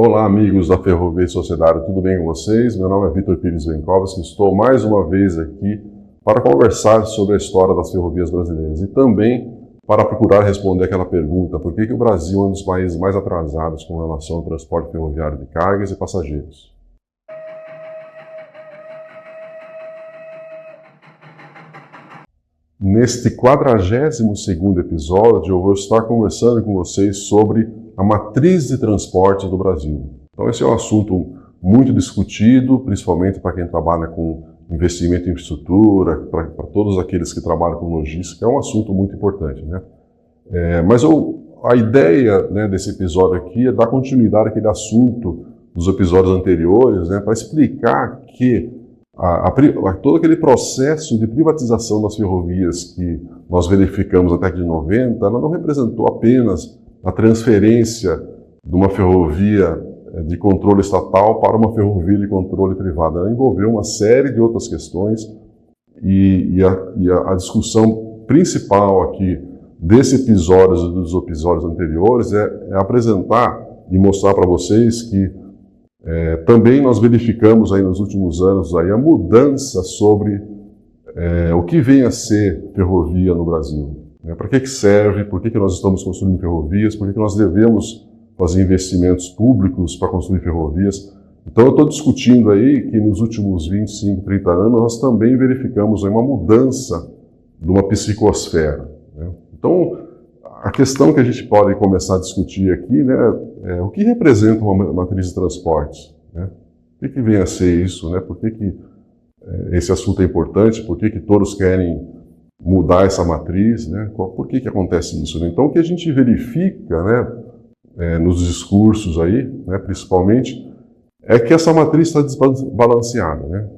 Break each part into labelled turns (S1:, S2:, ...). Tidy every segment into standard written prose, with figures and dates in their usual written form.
S1: Olá, amigos da Ferrovia e Sociedade, tudo bem com vocês? Meu nome é Vitor Pires Vencovski, estou mais uma vez aqui para conversar sobre a história das ferrovias brasileiras e também para procurar responder aquela pergunta: por que o Brasil é um dos países mais atrasados com relação ao transporte ferroviário de cargas e passageiros? Neste 42º episódio, eu vou estar conversando com vocês sobre a matriz de transporte do Brasil. Então, esse é um assunto muito discutido, principalmente para quem trabalha com investimento em infraestrutura, para todos aqueles que trabalham com logística, é um assunto muito importante, né? Mas a ideia, né, desse episódio aqui é dar continuidade àquele assunto dos episódios anteriores, né, para explicar que todo aquele processo de privatização das ferrovias que nós verificamos na década de 90, ela não representou apenas a transferência de uma ferrovia de controle estatal para uma ferrovia de controle privado. Ela envolveu uma série de outras questões e a discussão principal aqui desse episódio e dos episódios anteriores é apresentar e mostrar para vocês que também nós verificamos aí nos últimos anos aí a mudança sobre o que vem a ser ferrovia no Brasil. Para que serve, por que nós estamos construindo ferrovias, por que nós devemos fazer investimentos públicos para construir ferrovias. Então eu estou discutindo aí que nos últimos 25, 30 anos nós também verificamos aí uma mudança de uma psicosfera, né? Então a questão que a gente pode começar a discutir aqui, né, é o que representa uma matriz de transportes, né? O que vem a ser isso, né? Por que esse assunto é importante, por que todos querem mudar essa matriz, né? Por que acontece isso, né? Então o que a gente verifica, né, nos discursos aí, né, principalmente, é que essa matriz está desbalanceada, né?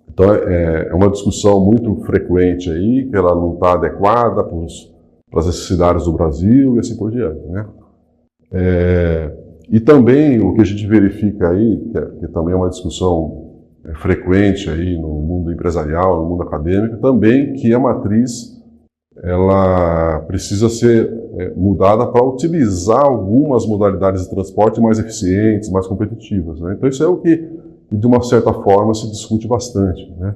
S1: Então é uma discussão muito frequente aí, que ela não está adequada para as necessidades do Brasil e assim por diante, né? E também o que a gente verifica aí, que também é uma discussão frequente aí no mundo empresarial, no mundo acadêmico, também que a matriz ela precisa ser mudada para utilizar algumas modalidades de transporte mais eficientes, mais competitivas, né? Então isso é o que, de uma certa forma, se discute bastante, né?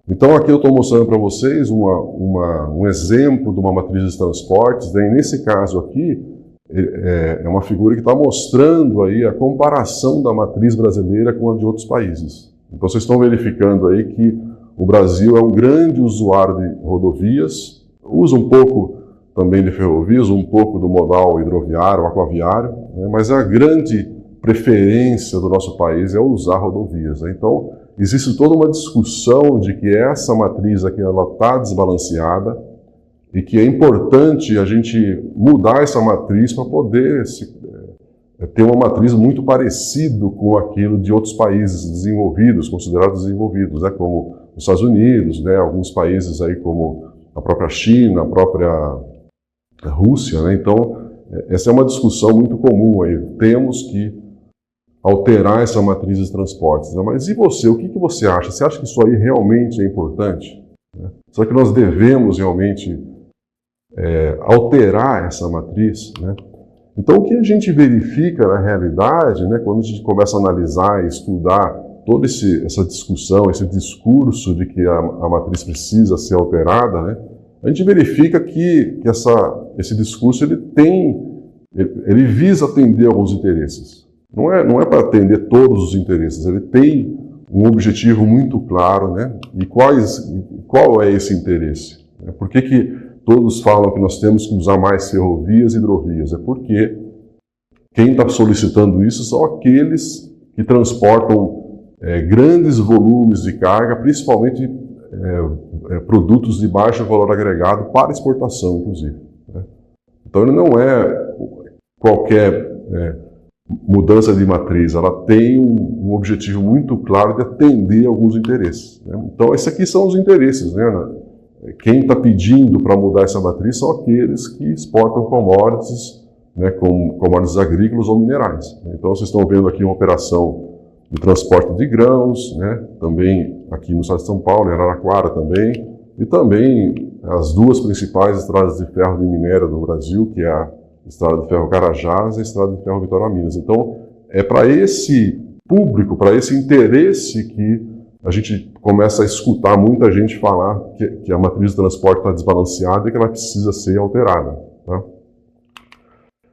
S1: Então aqui eu estou mostrando para vocês um exemplo de uma matriz de transportes, né? E nesse caso aqui é uma figura que está mostrando aí a comparação da matriz brasileira com a de outros países. Então vocês estão verificando aí que o Brasil é um grande usuário de rodovias, usa um pouco também de ferrovias, um pouco do modal hidroviário, aquaviário, né? Mas a grande preferência do nosso país é usar rodovias, né? Então existe toda uma discussão de que essa matriz aqui ela está desbalanceada e que é importante a gente mudar essa matriz para poder ter uma matriz muito parecido com aquilo de outros países desenvolvidos, considerados desenvolvidos, né, como os Estados Unidos, né, alguns países aí como a própria China, a própria Rússia, né? Então essa é uma discussão muito comum aí. Temos que alterar essa matriz de transportes, né? Mas e você? O que você acha? Você acha que isso aí realmente é importante, né? Será que nós devemos realmente alterar essa matriz, né? Então o que a gente verifica na realidade, né, quando a gente começa a analisar e estudar toda essa discussão, esse discurso de que a matriz precisa ser alterada, né, a gente verifica que esse discurso ele visa atender alguns interesses. Não é para atender todos os interesses, ele tem um objetivo muito claro, né? E qual é esse interesse? Por que todos falam que nós temos que usar mais ferrovias e hidrovias? É porque quem está solicitando isso são aqueles que transportam grandes volumes de carga, principalmente produtos de baixo valor agregado para exportação, inclusive, né? Então ele não é qualquer mudança de matriz, ela tem um objetivo muito claro de atender alguns interesses, né? Então esses aqui são os interesses, né? Quem está pedindo para mudar essa matriz são aqueles que exportam commodities, né, como commodities agrícolas ou minerais. Então vocês estão vendo aqui uma operação de transporte de grãos, né, também aqui no estado de São Paulo, em Araraquara também, e também as duas principais estradas de ferro de minério do Brasil, que é a Estrada de Ferro Carajás e a Estrada de Ferro Vitória Minas. Então, é para esse público, para esse interesse que a gente começa a escutar muita gente falar que a matriz de transporte está desbalanceada e que ela precisa ser alterada. Tá?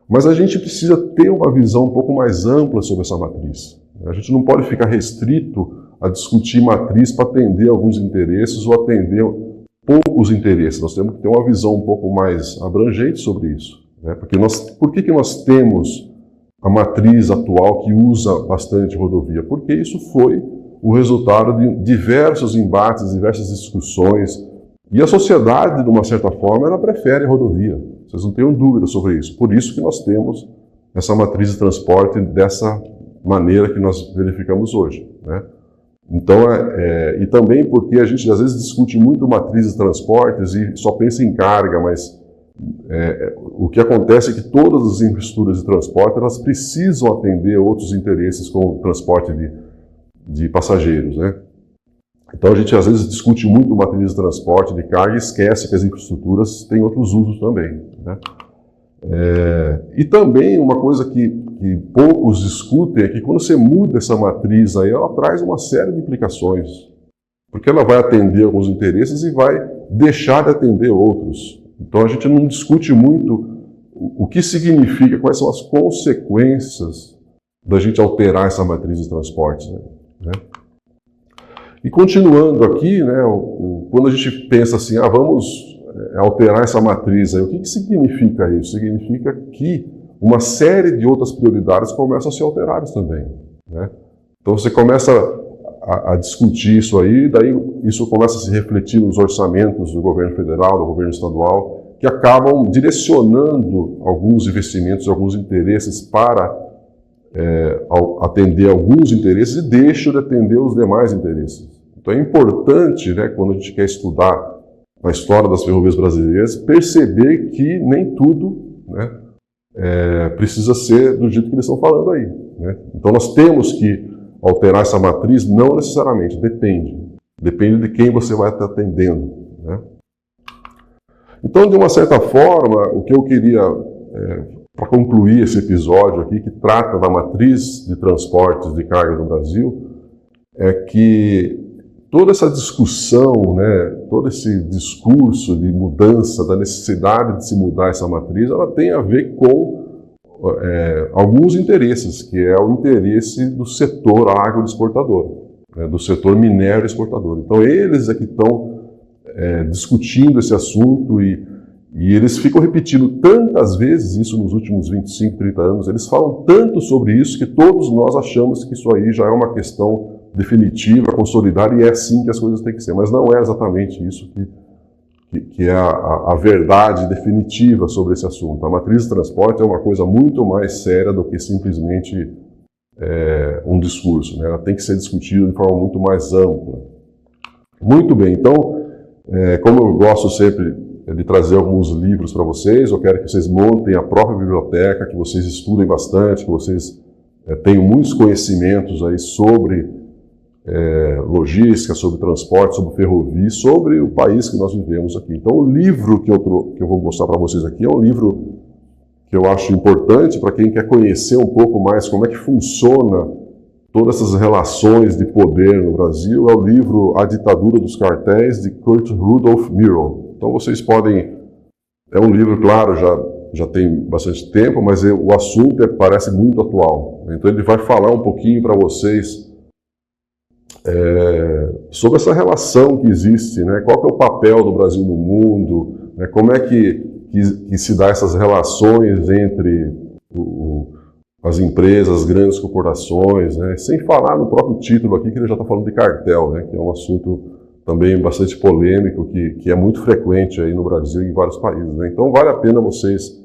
S1: Mas a gente precisa ter uma visão um pouco mais ampla sobre essa matriz. A gente não pode ficar restrito a discutir matriz para atender alguns interesses ou atender poucos interesses. Nós temos que ter uma visão um pouco mais abrangente sobre isso. Né? Por que nós temos a matriz atual que usa bastante rodovia? Porque isso foi o resultado de diversos embates, diversas discussões. E a sociedade, de uma certa forma, ela prefere a rodovia. Vocês não tenham dúvida sobre isso. Por isso que nós temos essa matriz de transporte dessa maneira que nós verificamos hoje. Né? Então, e também porque a gente às vezes discute muito matriz de transportes e só pensa em carga, mas o que acontece é que todas as infraestruturas de transporte elas precisam atender outros interesses como o transporte de passageiros, né? Então a gente às vezes discute muito matriz de transporte de carga e esquece que as infraestruturas têm outros usos também, né? E também uma coisa que poucos discutem é que quando você muda essa matriz aí, ela traz uma série de implicações, porque ela vai atender alguns interesses e vai deixar de atender outros. Então a gente não discute muito o que significa, quais são as consequências da gente alterar essa matriz de transportes, né? E continuando aqui, né, quando a gente pensa assim, vamos alterar essa matriz aí, o que significa isso? Significa que uma série de outras prioridades começam a ser alteradas também, né? Então você começa a discutir isso aí, daí isso começa a se refletir nos orçamentos do governo federal, do governo estadual, que acabam direcionando alguns investimentos, alguns interesses para atender alguns interesses e deixam de atender os demais interesses. Então é importante, né, quando a gente quer estudar a história das ferrovias brasileiras, perceber que nem tudo, né, precisa ser do jeito que eles estão falando aí, né? Então nós temos que alterar essa matriz? Não necessariamente, depende. Depende de quem você vai estar atendendo, né? Então, de uma certa forma, o que eu queria, para concluir esse episódio aqui, que trata da matriz de transportes de carga no Brasil, é que toda essa discussão, né, todo esse discurso de mudança, da necessidade de se mudar essa matriz, ela tem a ver com alguns interesses, que é o interesse do setor agroexportador, né, do setor minério exportador. Então, eles é que estão discutindo esse assunto e eles ficam repetindo tantas vezes isso nos últimos 25, 30 anos, eles falam tanto sobre isso que todos nós achamos que isso aí já é uma questão definitiva, consolidada, e é assim que as coisas têm que ser. Mas não é exatamente isso que é a verdade definitiva sobre esse assunto. A matriz de transporte é uma coisa muito mais séria do que simplesmente um discurso, né? Ela tem que ser discutida de forma muito mais ampla. Muito bem, então, como eu gosto sempre de trazer alguns livros para vocês, eu quero que vocês montem a própria biblioteca, que vocês estudem bastante, que vocês tenham muitos conhecimentos aí sobre logística, sobre transporte, sobre ferrovia, sobre o país que nós vivemos aqui. Então, o livro que eu vou mostrar para vocês aqui é um livro que eu acho importante para quem quer conhecer um pouco mais como é que funciona todas essas relações de poder no Brasil. É o livro A Ditadura dos Cartéis, de Kurt Rudolf Mührle. Então, vocês podem... É um livro, claro, já tem bastante tempo, mas o assunto parece muito atual. Então, ele vai falar um pouquinho para vocês sobre essa relação que existe, né? Qual que é o papel do Brasil no mundo, né? Como é que se dá essas relações entre as empresas, as grandes corporações, né? Sem falar no próprio título aqui, que ele já está falando de cartel, né? Que é um assunto também bastante polêmico, que é muito frequente aí no Brasil e em vários países, né? Então vale a pena vocês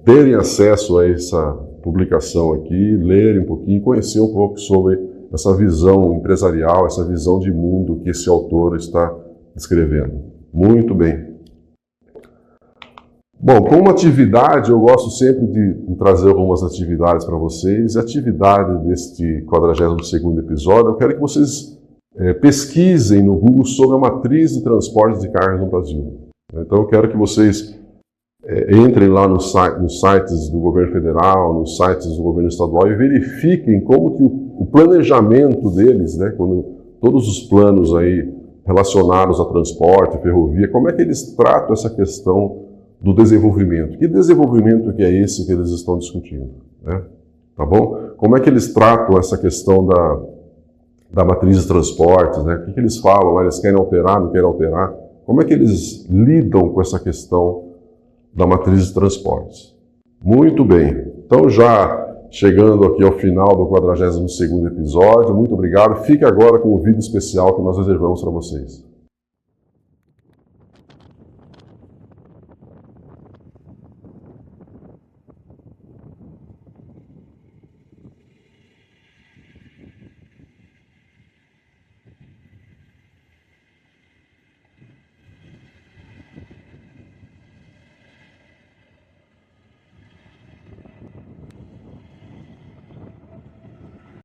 S1: terem acesso a essa publicação aqui, lerem um pouquinho, conhecer um pouco sobre essa visão empresarial, essa visão de mundo que esse autor está descrevendo. Muito bem. Bom, como atividade, eu gosto sempre de trazer algumas atividades para vocês. A atividade deste 42º episódio, eu quero que vocês pesquisem no Google sobre a matriz de transportes de carga no Brasil. Então, eu quero que vocês entrem lá nos sites do governo federal, nos sites do governo estadual e verifiquem como que o planejamento deles, né, quando todos os planos aí relacionados a transporte, ferrovia, como é que eles tratam essa questão do desenvolvimento? Que desenvolvimento que é esse que eles estão discutindo, né? Tá bom? Como é que eles tratam essa questão da matriz de transportes, né? O que eles falam lá? Eles querem alterar, não querem alterar? Como é que eles lidam com essa questão da matriz de transportes? Muito bem. Então, já chegando aqui ao final do 42º episódio, muito obrigado. Fique agora com o vídeo especial que nós reservamos para vocês.